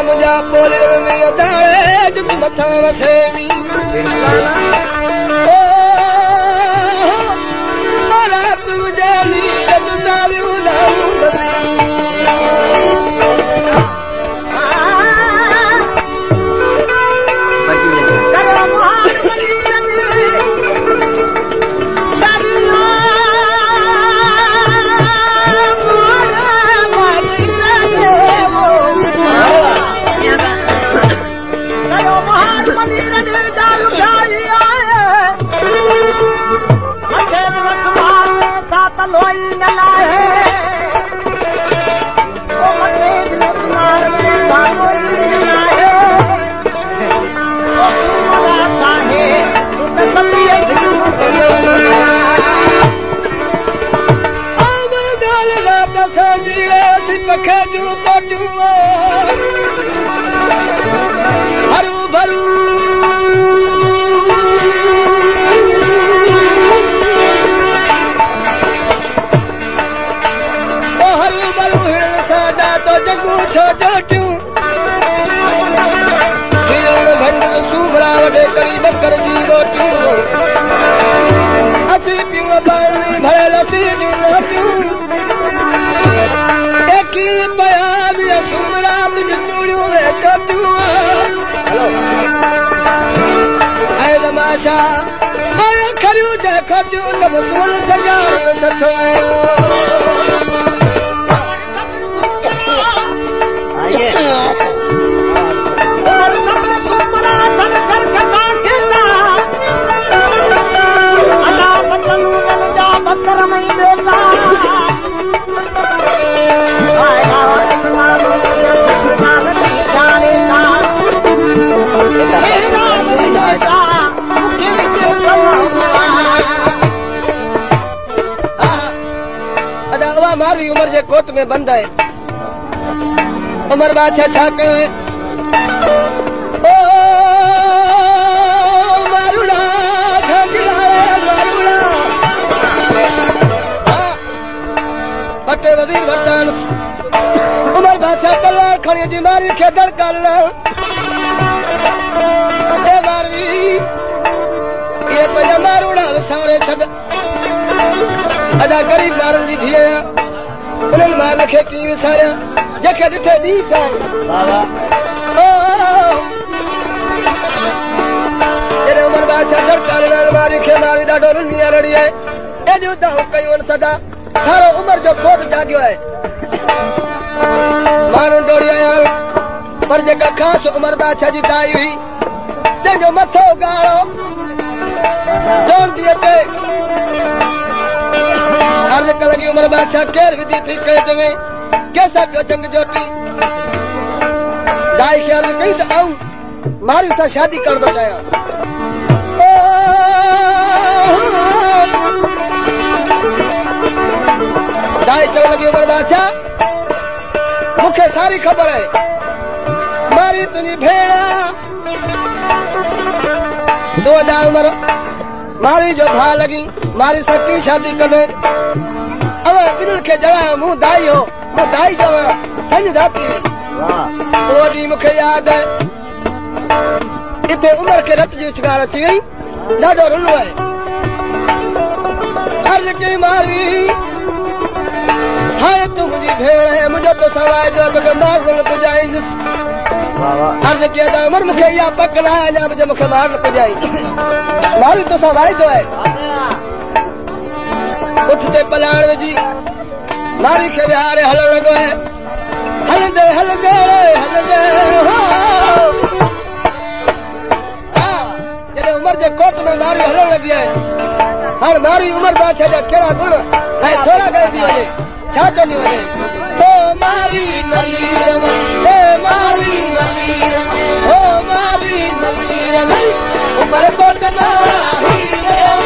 मुझा बोले में अदाड़े जुत मथा वसेवी ओ रात मुझे नी जब दारू ना मुदरी हरू भरू हरू भरू हिण साडा तो जगू छो चोटियूं भंड सूबरा वॾे करी बकर जी रोटियूं असीं पियूं पाणी भरियल असीं जूं रोटियूं खरियूं जंहिं खटियूं त सुन सगार सठो मारी उमर जे कोट में बंद है उमर बादशाह छा कयो ओ मारुड़ा मारुड़ा बटे वजीर वरतान उमर बादशाह तलवार खणी जी मारी खे दड़का ॾिना ए मारी ये पंहिंजा मारुड़ा विसारे छॾ अदा गरीब माण्हुनि जी धीअ उन्हनि मार खे कीअं विसारिया जंहिंखे ॾिठे ॾींहुं जॾहिं उमर बादशाह दड़का ॾिना मारी खे मारी ॾाढो रुनी रड़ी आहे एॾियूं दाऊं कयूं आहिनि सदा सारो उमर जो कोट जाॻियो आहे माण्हू दौड़ी आया पर जेका ख़ासि उमर बादशाह जी ताई हुई जंहिंजो मथो ॻाढ़ो दौड़दी अचे अर्ज़ लॻी उमर बादशाह केरु विधी थी कई में कंहिंसां पियो जंग जोटी दाई खे अर्ज़ कई त आऊं मारी सां शादी करण थो चाहियां दाई चवण लॻी उमर बादशाह मूंखे सारी ख़बर आहे मारी तुंहिंजी भेण तूं अॼु उमर मारी जो भाउ लॻी मारी सां की शादी कॾहिं ॿिन्हिनि खे जणायो मूं दाई हो मूं दाई जो पंहिंजी धाती हुई उहो ॾींहुं मूंखे यादि आहे हिते उमर खे रत जी उछगार अची वई ॾाढो रुलो आहे अर्ज़ कई मारी हाणे तूं मुंहिंजी भेण आहे मुंहिंजो तोसां वाइदो तोखे मार न पुॼाईंदुसि अर्ज़ कई त उमर मूंखे इहा पक न आहे अञा मुंहिंजो मूंखे मार न पुॼाई मारी तोसां वाइदो आहे उठ ते पलाण विझी मारी खे विहारे हलण लॻो आहे हलंदे हलंदे हलंदे जॾहिं उमर जे कोट में मारी हलण लॻी आहे हाणे मारी उमर बादशाह जा कहिड़ा गुण ऐं थोरा ॻाईंदी वञे छा चवंदी वञे ओ मारी नलीर ए मारी नलीर ओ मारी नलीर उमर कोट में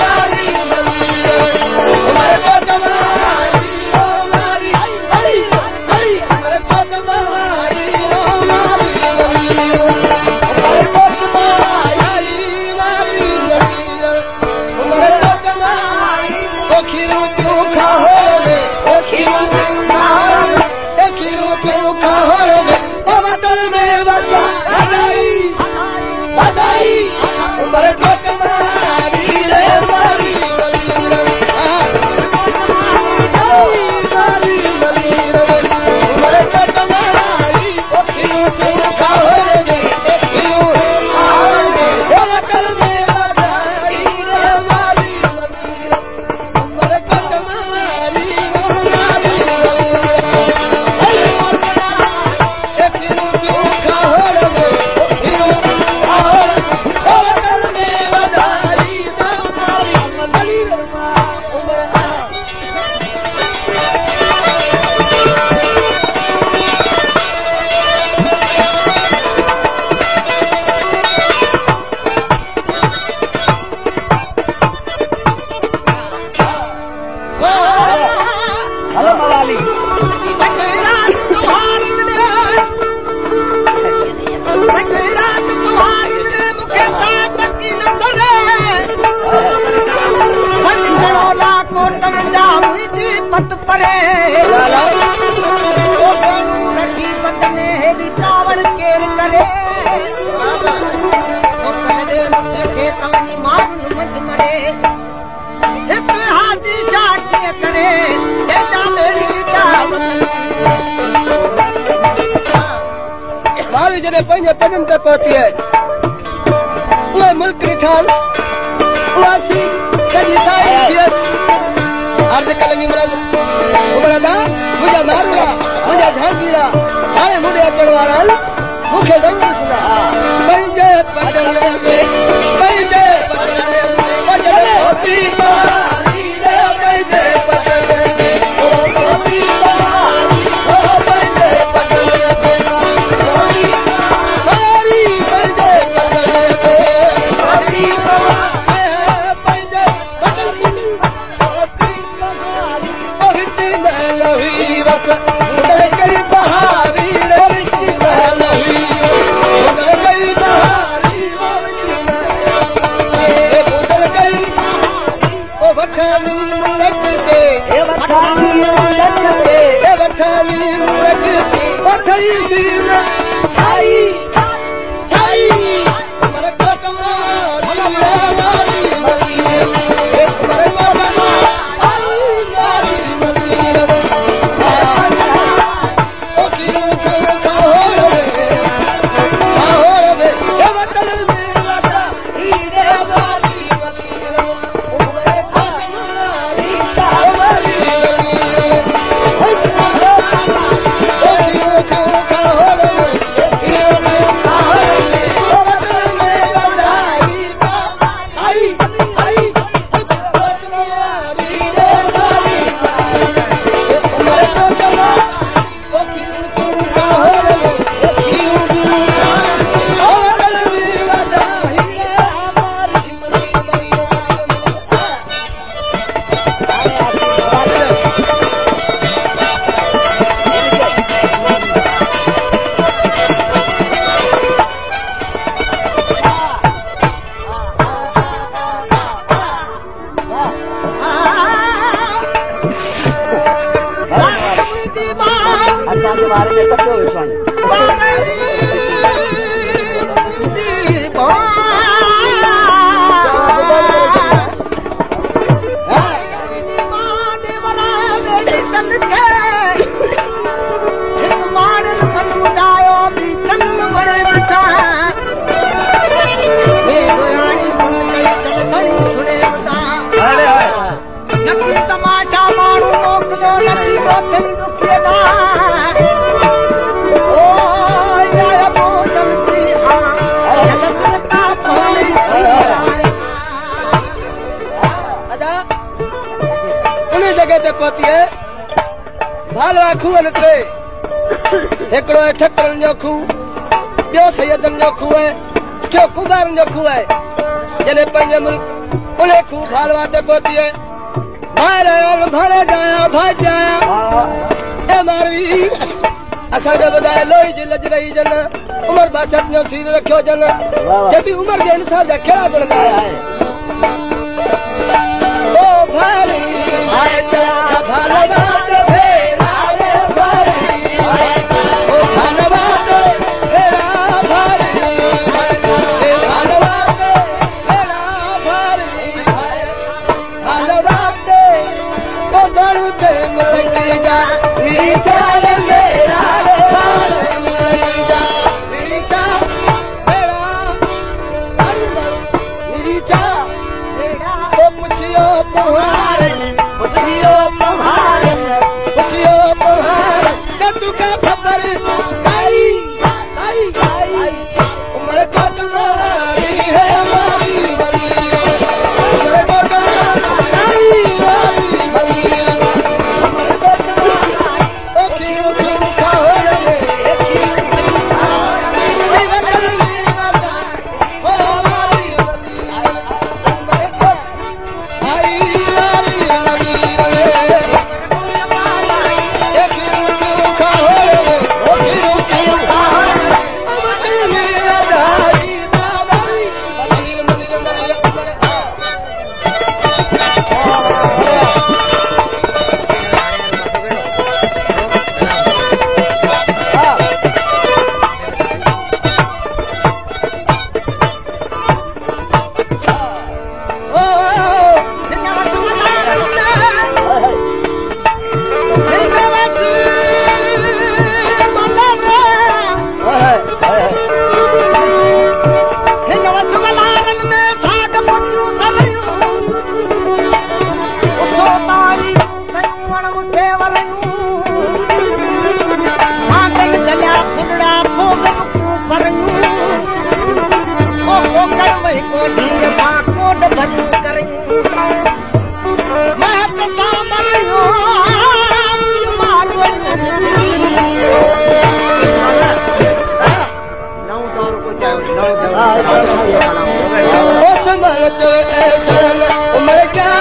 मारी नलीर उमर कोट में चावल केर करे तव्हांजी माण्हुनि मंझि मरे हिकु हाथी छा कीअं करे मावी जॾहिं पंहिंजे पदनि ते पहुती आहे उहे मुल्क ॾिठनि उहा सॼी साई थियसि अर्ज़ कलंदी उमरदा मुंहिंजा मारूड़ा मुंहिंजा झांकीरा हाणे मुंहिंजे अचण वारा आहिनि मूंखे ज़रूरु ॾिसंदा पंहिंजे पदनि में पंहिंजे पदनि पहुती पंहिंजे पदनि में पहुती भालवा खूह निकिरे हिकिड़ो आहे ठकरनि जो खूह ॿियो सैयदनि जो खूह आहे टियों कुंभारनि जो खूह आहे जॾहिं पंहिंजे मुल्क उन खूह भालवा ते पहुती आहे भाले जाया भाॼ आया ए मारवी असांखे ॿुधाए लोही जी लज रही जन उमर बादशाह जो सीर रखियो जन जॾहिं उमर जे इंसाफ़ जा कहिड़ा गुण ॻाल्हाए ओ भाली पुछियो ढीर मां कोट भरी करे महत सां मरियो मारो नौ दौर को चाहिए नौ दौर उमर क्या